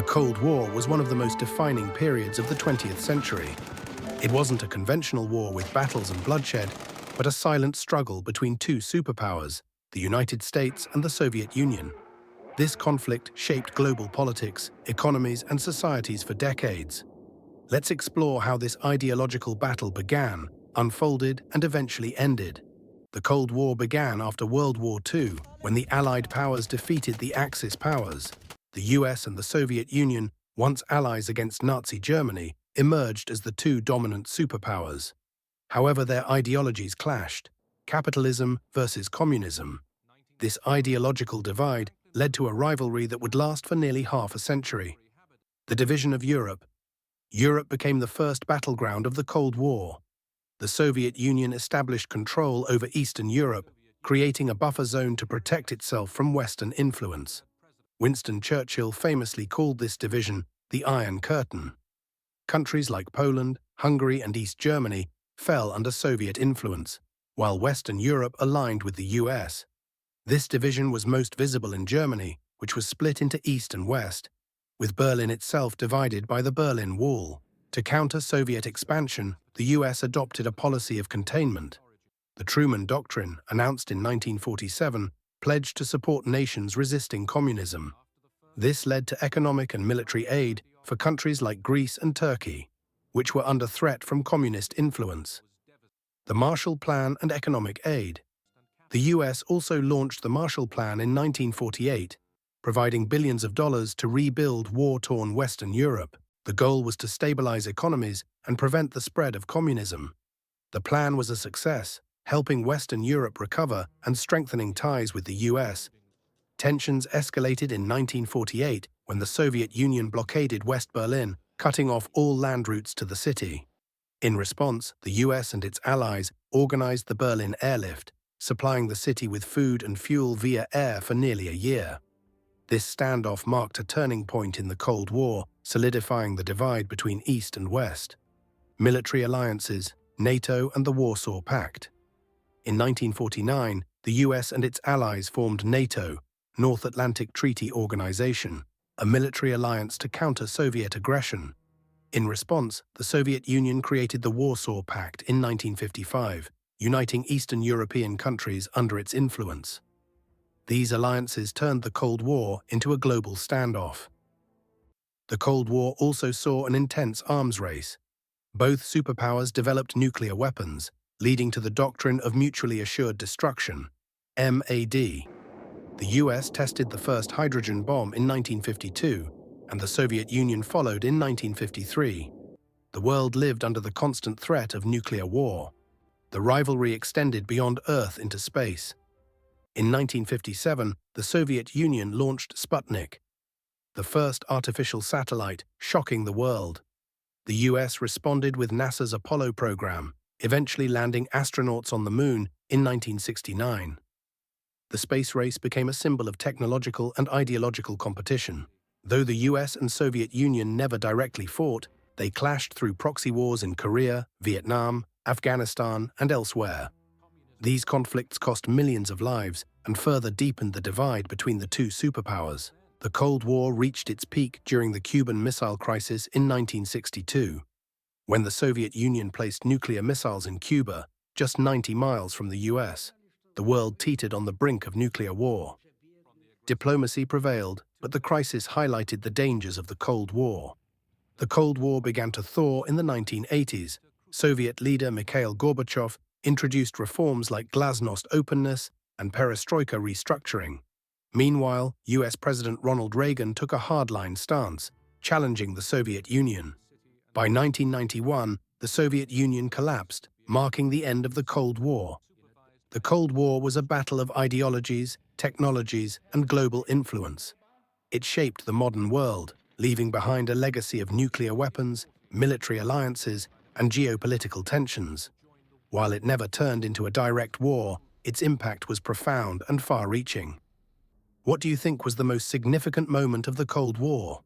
The Cold War was one of the most defining periods of the 20th century. It wasn't a conventional war with battles and bloodshed, but a silent struggle between two superpowers, the United States and the Soviet Union. This conflict shaped global politics, economies, and societies for decades. Let's explore how this ideological battle began, unfolded, and eventually ended. The Cold War began after World War II, when the Allied powers defeated the Axis powers. The US and the Soviet Union, once allies against Nazi Germany, emerged as the two dominant superpowers. However, their ideologies clashed: capitalism versus communism. This ideological divide led to a rivalry that would last for nearly half a century. The division of Europe. Europe became the first battleground of the Cold War. The Soviet Union established control over Eastern Europe, creating a buffer zone to protect itself from Western influence. Winston Churchill famously called this division the Iron Curtain. Countries like Poland, Hungary, and East Germany fell under Soviet influence, while Western Europe aligned with the US. This division was most visible in Germany, which was split into East and West, with Berlin itself divided by the Berlin Wall. To counter Soviet expansion, the US adopted a policy of containment. The Truman Doctrine, announced in 1947, pledged to support nations resisting communism. This led to economic and military aid for countries like Greece and Turkey, which were under threat from communist influence. The Marshall Plan and economic aid. The US also launched the Marshall Plan in 1948, providing billions of dollars to rebuild war-torn Western Europe. The goal was to stabilize economies and prevent the spread of communism. The plan was a success, helping Western Europe recover and strengthening ties with the US. Tensions escalated in 1948 when the Soviet Union blockaded West Berlin, cutting off all land routes to the city. In response, the US and its allies organized the Berlin Airlift, supplying the city with food and fuel via air for nearly a year. This standoff marked a turning point in the Cold War, solidifying the divide between East and West. Military alliances, NATO and the Warsaw Pact. In 1949, the US and its allies formed NATO, North Atlantic Treaty Organization, a military alliance to counter Soviet aggression. In response, the Soviet Union created the Warsaw Pact in 1955, uniting Eastern European countries under its influence. These alliances turned the Cold War into a global standoff. The Cold War also saw an intense arms race. Both superpowers developed nuclear weapons, leading to the doctrine of mutually assured destruction, MAD. The US tested the first hydrogen bomb in 1952, and the Soviet Union followed in 1953. The world lived under the constant threat of nuclear war. The rivalry extended beyond Earth into space. In 1957, the Soviet Union launched Sputnik, the first artificial satellite, shocking the world. The US responded with NASA's Apollo program, eventually landing astronauts on the Moon in 1969. The space race became a symbol of technological and ideological competition. Though the US and Soviet Union never directly fought, they clashed through proxy wars in Korea, Vietnam, Afghanistan, and elsewhere. These conflicts cost millions of lives and further deepened the divide between the two superpowers. The Cold War reached its peak during the Cuban Missile Crisis in 1962, when the Soviet Union placed nuclear missiles in Cuba, just 90 miles from the US. The world teetered on the brink of nuclear war. Diplomacy prevailed, but the crisis highlighted the dangers of the Cold War. The Cold War began to thaw in the 1980s. Soviet leader Mikhail Gorbachev introduced reforms like glasnost openness and perestroika restructuring. Meanwhile, US President Ronald Reagan took a hardline stance, challenging the Soviet Union. By 1991, the Soviet Union collapsed, marking the end of the Cold War. The Cold War was a battle of ideologies, technologies, and global influence. It shaped the modern world, leaving behind a legacy of nuclear weapons, military alliances, and geopolitical tensions. While it never turned into a direct war, its impact was profound and far-reaching. What do you think was the most significant moment of the Cold War?